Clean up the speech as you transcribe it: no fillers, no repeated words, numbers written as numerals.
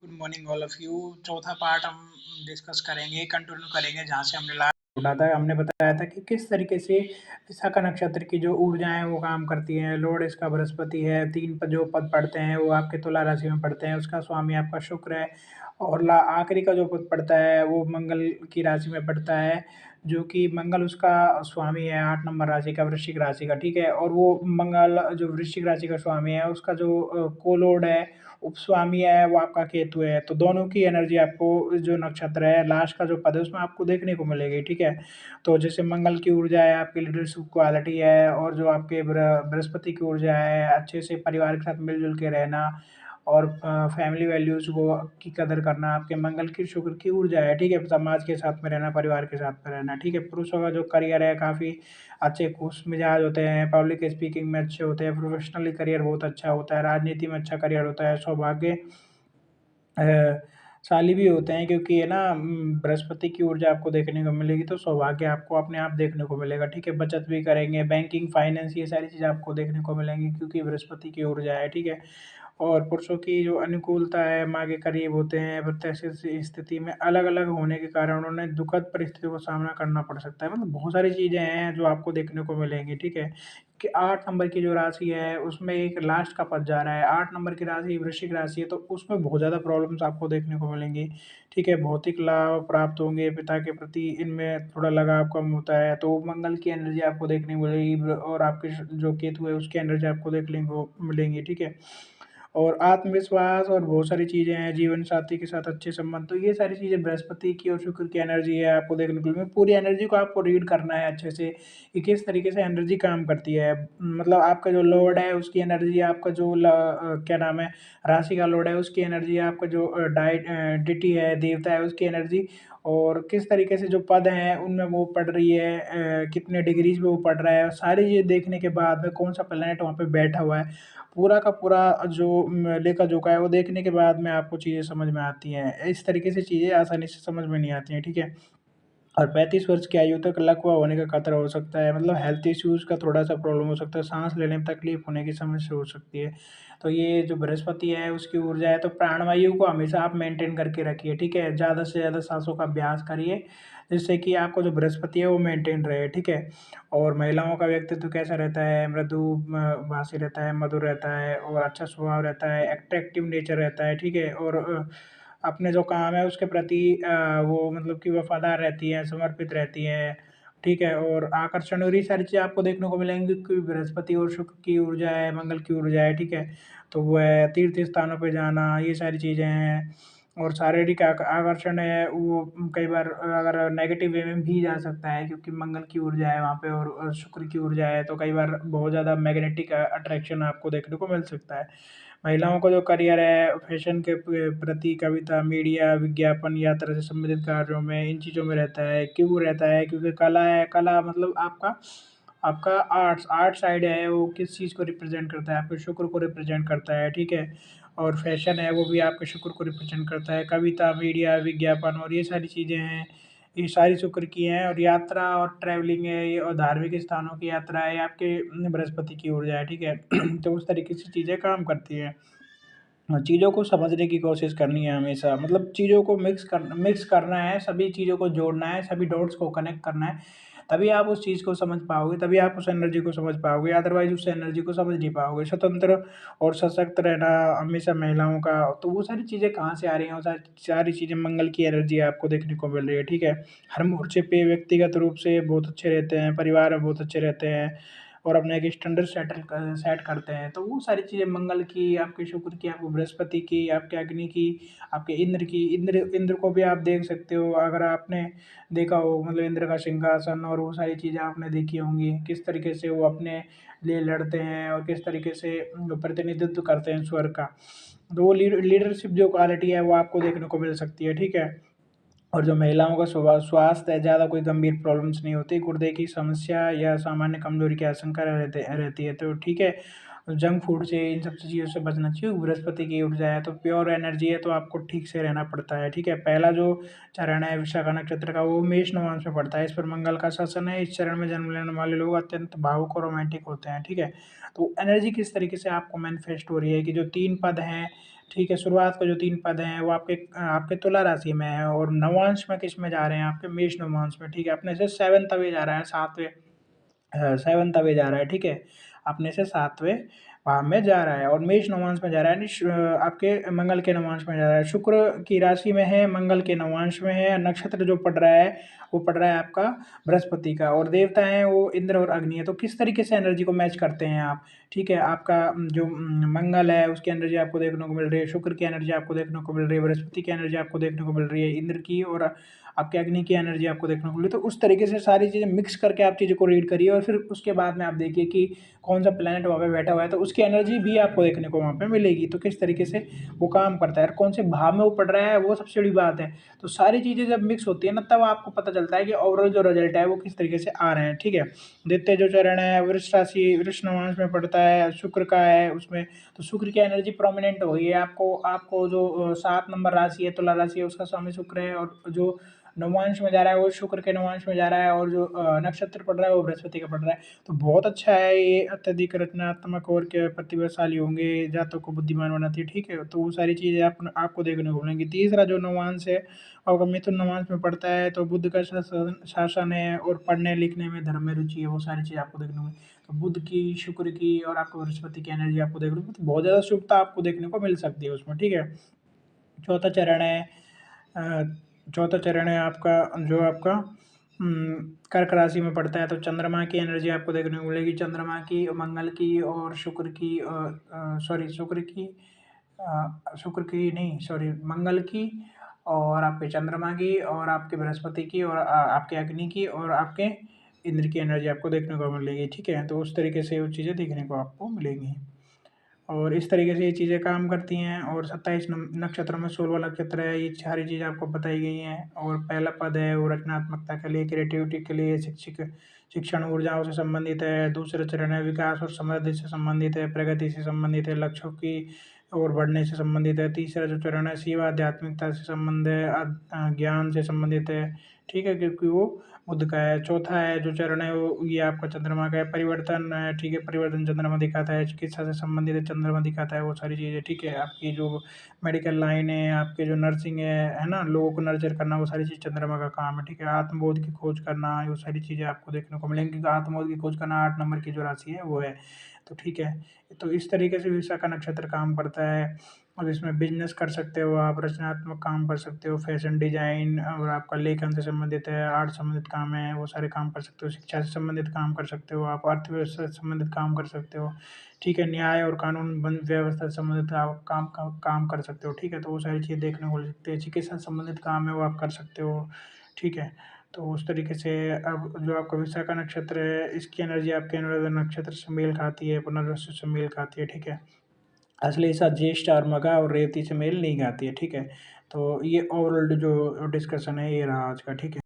Good morning all of you. चौथा part हम discuss करेंगे, कंटिन्यू करेंगे जहाँ से हमने लास्ट छोड़ा था। हमने बताया था कि किस तरीके से विशाखा नक्षत्र की जो ऊर्जाएं वो काम करती हैं। लॉर्ड इसका बृहस्पति है, तीन पद जो पद पढ़ते हैं वो आपके तुला राशि में पढ़ते हैं, उसका स्वामी आपका शुक्र है। और आखिरी का जो पद पड़ता है वो मंगल की राशि में पड़ता है, जो कि मंगल उसका स्वामी है 8 नंबर राशि का, वृश्चिक राशि का। ठीक है, और वो मंगल जो वृश्चिक राशि का स्वामी है उसका जो कोलॉर्ड है, उपस्वामी है, वो आपका केतु है। तो दोनों की एनर्जी आपको जो नक्षत्र है लास्ट का जो पद है उसमें आपको देखने को मिलेगी। ठीक है, तो जैसे मंगल की ऊर्जा है आपकी लीडरशिप क्वालिटी है, और जो आपके बृहस्पति की ऊर्जा है अच्छे से परिवार के साथ मिलजुल के रहना और फैमिली वैल्यूज को की कदर करना। आपके मंगल की शुक्र की ऊर्जा है। ठीक है, समाज के साथ में रहना, परिवार के साथ में रहना। ठीक है, पुरुषों का जो करियर है काफ़ी अच्छे खुश मिजाज होते हैं, पब्लिक स्पीकिंग में अच्छे होते हैं, प्रोफेशनली करियर बहुत अच्छा होता है, राजनीति में अच्छा करियर होता है, सौभाग्य शाली भी होते हैं, क्योंकि है ना बृहस्पति की ऊर्जा आपको देखने को मिलेगी तो सौभाग्य आपको अपने आप देखने को मिलेगा। ठीक है, बचत भी करेंगे, बैंकिंग फाइनेंस ये सारी चीज़ें आपको देखने को मिलेंगी क्योंकि बृहस्पति की ऊर्जा है। ठीक है, और पुरुषों की जो अनुकूलता है माँ के करीब होते हैं, प्रत्याशित स्थिति में अलग अलग होने के कारण उन्हें दुखद परिस्थितियों का सामना करना पड़ सकता है। मतलब बहुत सारी चीज़ें हैं जो आपको देखने को मिलेंगी। ठीक है, कि 8 नंबर की जो राशि है उसमें एक लास्ट का पद जा रहा है। 8 नंबर की राशि वृश्चिक राशि है, तो उसमें बहुत ज़्यादा प्रॉब्लम्स आपको देखने को मिलेंगी। ठीक है, भौतिक लाभ प्राप्त होंगे, पिता के प्रति इनमें थोड़ा लगाव कम होता है, तो मंगल की एनर्जी आपको देखने को मिलेगी, और आपके जो केतु है उसकी एनर्जी आपको देखने को मिलेंगी। ठीक है, और आत्मविश्वास और बहुत सारी चीज़ें हैं, जीवन साथी के साथ अच्छे संबंध, तो ये सारी चीज़ें बृहस्पति की और शुक्र की एनर्जी है आपको देखने को मिलेगी। पूरी एनर्जी को आपको रीड करना है अच्छे से कि किस तरीके से एनर्जी काम करती है। मतलब आपका जो लॉर्ड है उसकी एनर्जी, आपका जो क्या नाम है, राशि का लॉर्ड है उसकी एनर्जी, आपका जो डिटी है, देवता है, उसकी एनर्जी, और किस तरीके से जो पद हैं उनमें वो पड़ रही है, कितने डिग्रीज में वो पड़ रहा है, सारी ये देखने के बाद में कौन सा प्लैनेट वहाँ पे बैठा हुआ है, पूरा का पूरा जो लेखा-जोखा है वो देखने के बाद में आपको चीज़ें समझ में आती हैं। इस तरीके से चीज़ें आसानी से समझ में नहीं आती हैं। ठीक है? और 35 वर्ष की आयु तक लकवा होने का खतरा हो सकता है, मतलब हेल्थ इश्यूज़ का थोड़ा-सा प्रॉब्लम हो सकता है, साँस लेने में तकलीफ होने की समस्या हो सकती है। तो ये जो बृहस्पति है उसकी ऊर्जा है, तो प्राणवायु को हमेशा आप मेंटेन करके रखिए। ठीक है? ज़्यादा से ज़्यादा साँसों का अभ्यास करिए, जिससे कि आपको जो बृहस्पति है वो मेंटेन रहे। ठीक है? और महिलाओं का व्यक्तित्व कैसा रहता है? मृदु भाषी रहता है, मधुर रहता है और अच्छा स्वभाव रहता है, अट्रैक्टिव नेचर रहता है। ठीक है? और अपने जो काम है उसके प्रति वो मतलब कि वफ़ादार रहती है, समर्पित रहती है। ठीक है? और आकर्षण और ये सारी चीज़ें आपको देखने को मिलेंगी कि बृहस्पति और शुक्र की ऊर्जा है, मंगल की ऊर्जा है। ठीक है? तो वो है तीर्थ स्थानों पे जाना, ये सारी चीज़ें हैं। और शारीरिक आकर्षण है वो कई बार अगर नेगेटिव वे में भी जा सकता है, क्योंकि मंगल की ऊर्जा है वहाँ पे और शुक्र की ऊर्जा है, तो कई बार बहुत ज़्यादा मैग्नेटिक अट्रैक्शन आपको देखने को मिल सकता है। महिलाओं का जो करियर है फैशन के प्रति, कविता, मीडिया, विज्ञापन, यात्रा से संबंधित कार्यों में, इन चीज़ों में रहता है। क्यों रहता है? क्योंकि कला है, कला मतलब आपका आपका आर्ट साइड है, वो किस चीज़ को रिप्रेज़ेंट करता है? आपके शुक्र को रिप्रेज़ेंट करता है। ठीक है? और फैशन है वो भी आपके शुक्र को रिप्रेज़ेंट करता है। कविता, मीडिया, विज्ञापन और ये सारी चीज़ें हैं, ये सारी शुक्र की हैं। और यात्रा और ट्रैवलिंग है ये, और धार्मिक स्थानों की यात्रा है, ये आपके बृहस्पति की ऊर्जा है। ठीक है? तो उस तरीके से चीज़ें काम करती हैं। चीज़ों को समझने की कोशिश करनी है हमेशा, मतलब चीज़ों को मिक्स करना है, सभी चीज़ों को जोड़ना है, सभी डॉट्स को कनेक्ट करना है, तभी आप उस चीज़ को समझ पाओगे, तभी आप उस एनर्जी को समझ पाओगे, अदरवाइज़ उस एनर्जी को समझ नहीं पाओगे। स्वतंत्र और सशक्त रहना हमेशा महिलाओं का, तो वो सारी चीज़ें कहाँ से आ रही हैं? वो सारी सारी चीज़ें मंगल की एनर्जी आपको देखने को मिल रही है। ठीक है? हर मोर्चे पे व्यक्तिगत रूप से बहुत अच्छे रहते हैं, परिवार में बहुत अच्छे रहते हैं, और अपना एक स्टैंडर्ड सेट करते हैं। तो वो सारी चीज़ें मंगल की, आपके शुक्र की, आपको बृहस्पति की, आपके अग्नि की, आपके इंद्र की, इंद्र इंद्र को भी आप देख सकते हो अगर आपने देखा हो, मतलब इंद्र का सिंहासन और वो सारी चीज़ें आपने देखी होंगी, किस तरीके से वो अपने लिए लड़ते हैं और किस तरीके से प्रतिनिधित्व करते हैं स्वर्ग का। तो वो लीडरशिप जो क्वालिटी है वो आपको देखने को मिल सकती है। ठीक है? और जो महिलाओं का स्वास्थ्य है, ज़्यादा कोई गंभीर प्रॉब्लम्स नहीं होती, गुर्दे की समस्या या सामान्य कमज़ोरी की आशंका रहती है, तो ठीक है। जंक फूड से, इन सब चीज़ों से बचना चाहिए। बृहस्पति की ऊर्जा है तो प्योर एनर्जी है, तो आपको ठीक से रहना पड़ता है। ठीक है? पहला जो चरण है विशाखा नक्षत्र का वो मेष नवांश में पड़ता है, इस पर मंगल का शासन है। इस चरण में जन्म लेने वाले लोग अत्यंत भावुक और रोमांटिक होते हैं। ठीक है? तो एनर्जी किस तरीके से आपको मैनिफेस्ट हो रही है कि जो 3 पद हैं, ठीक है, शुरुआत के जो 3 पद हैं वो आपके तुला राशि में हैं और नवांश में किस में जा रहे हैं आपके मेष नवांश में, ठीक है? अपने से 7th अवे जा रहा है 7वें 7th अवे जा रहा है, ठीक है? अपने से 7वें भाव में जा रहा है और मेष नवांश में जा रहा है यानी आपके मंगल के नवांश में जा रहा है। शुक्र की राशि में है, मंगल के नवांश में है, नक्षत्र जो पड़ रहा है, वो पड़ रहा है आपका बृहस्पति का और देवता हैं वो इंद्र और अग्नि है। तो किस तरीके से एनर्जी को मैच करते हैं आप, ठीक है? आपका जो मंगल है उसकी एनर्जी आपको देखने को मिल रही है, शुक्र की एनर्जी आपको देखने को मिल रही है, बृहस्पति की एनर्जी आपको देखने को मिल रही है, इंद्र की और आपके अग्नि की एनर्जी आपको देखने को मिली। तो उस तरीके से सारी चीज़ें मिक्स करके आप चीज़ों को रीड करिए और फिर उसके बाद में आप देखिए कि कौन-सा प्लैनेट वहाँ पे बैठा हुआ है, तो उसकी एनर्जी भी आपको देखने को वहाँ पे मिलेगी। तो किस तरीके से वो काम करता है और कौन से भाव में वो पड़ रहा है, वो सबसे बड़ी बात है। तो सारी चीज़ें जब मिक्स होती है ना, तब आपको पता चलता है कि ओवरऑल जो रिज़ल्ट है, वो किस तरीके से आ रहे हैं, ठीक है? द्वितीय जो चरण है, वृष राशि वृष नवांश में पड़ता है, शुक्र का है उसमें, तो शुक्र की एनर्जी प्रोमिनेंट हो गई है। आपको आपको जो 7 नंबर राशि है, तुला राशि है, उसका स्वामी शुक्र है और जो नवांश में जा रहा है, वो शुक्र के नवांश में जा रहा है और जो नक्षत्र पड़ रहा है, वो बृहस्पति का पड़ रहा है। तो बहुत अच्छा है ये, अत्यधिक रचनात्मक और क्या प्रतिभाशाली होंगे, जातक को बुद्धिमान बनाती है, ठीक है? तो वो सारी चीज़ें आपको देखने को मिलेंगी। तीसरा जो नवांश है, अगर मिथुन नवांश में पड़ता है, तो बुध का शासन शासन है और पढ़ने-लिखने में, धर्म में रुचि है, वो सारी चीज़ें आपको देखने को मिलेंगी। तो बुध की, शुक्र की और आपको बृहस्पति की एनर्जी आपको देखने को तो बहुत ज़्यादा शुभता आपको देखने को मिल सकती है उसमें, ठीक है? चौथा चरण है अ, चौथा चरण है आपका जो आपका कर्क राशि में पड़ता है, तो चंद्रमा की एनर्जी आपको देखने को मिलेगी। चंद्रमा की, मंगल की और शुक्र की सॉरी शुक्र की नहीं सॉरी मंगल की और आपके चंद्रमा की और आपके बृहस्पति की और आपके अग्नि की और आपके इंद्र की एनर्जी आपको देखने को मिलेगी, ठीक है? तो उस तरीके से वो चीज़ें देखने को आपको मिलेंगी। और इस तरीके से ये चीज़ें काम करती हैं और 27 नक्षत्रों में 16वां नक्षत्र है, ये सारी चीज़ें आपको बताई गई हैं और पहला पद है वो रचनात्मकता के लिए, क्रिएटिविटी के लिए, शिक्षण ऊर्जाओं से संबंधित है। दूसरा चरण है विकास और समृद्धि से संबंधित है, प्रगति से संबंधित है, लक्ष्यों की ओर बढ़ने से संबंधित है। तीसरा जो चरण है सेवा आध्यात्मिकता से संबंध है, ज्ञान से संबंधित है, ठीक है? क्योंकि वो बुध का है। चौथा है जो चरण है वो ये आपका चंद्रमा का है, परिवर्तन है, ठीक है? परिवर्तन चंद्रमा दिखाता है, चिकित्सा से संबंधित है चंद्रमा दिखाता है वो सारी चीज़ें, ठीक है? आपकी जो मेडिकल लाइन है, आपके जो नर्सिंग है ना? लोगों को नर्चर करना वो सारी चीज़ चंद्रमा का काम है, ठीक है? आत्मबोध की खोज करना वो सारी चीज़ें आपको देखने को मिलेंगी क्योंकि आत्मबोध की खोज करना 8 नंबर की जो राशि है वो है। तो ठीक है, तो इस तरीके से विशाखा नक्षत्र काम करता है। अब इसमें बिज़नेस कर सकते हो आप, रचनात्मक काम कर सकते हो, फैशन डिज़ाइन और आपका लेखन से संबंधित है, आर्ट से संबंधित काम है, वो सारे काम कर सकते हो। शिक्षा से संबंधित काम कर सकते हो आप, अर्थव्यवस्था से संबंधित काम कर सकते हो, ठीक है? न्याय और कानून व्यवस्था से संबंधित आप काम कर सकते हो, ठीक है? तो वो सारी चीज़ें देखने को मिल सकती है। चिकित्सा से संबंधित काम है, वो आप कर सकते हो, ठीक है? तो उस तरीके से अब जो आपका विशाखा नक्षत्र है, इसकी एनर्जी आपके अनुराधा नक्षत्र से मेल खाती है, पुनर्वसु से मेल खाती है, ठीक है? अश्लेषा, ज्येष्ठ और मघा और रेवती से मेल नहीं खाती है, ठीक है? तो ये ओवरऑल जो डिस्कशन है ये रहा आज का, ठीक है?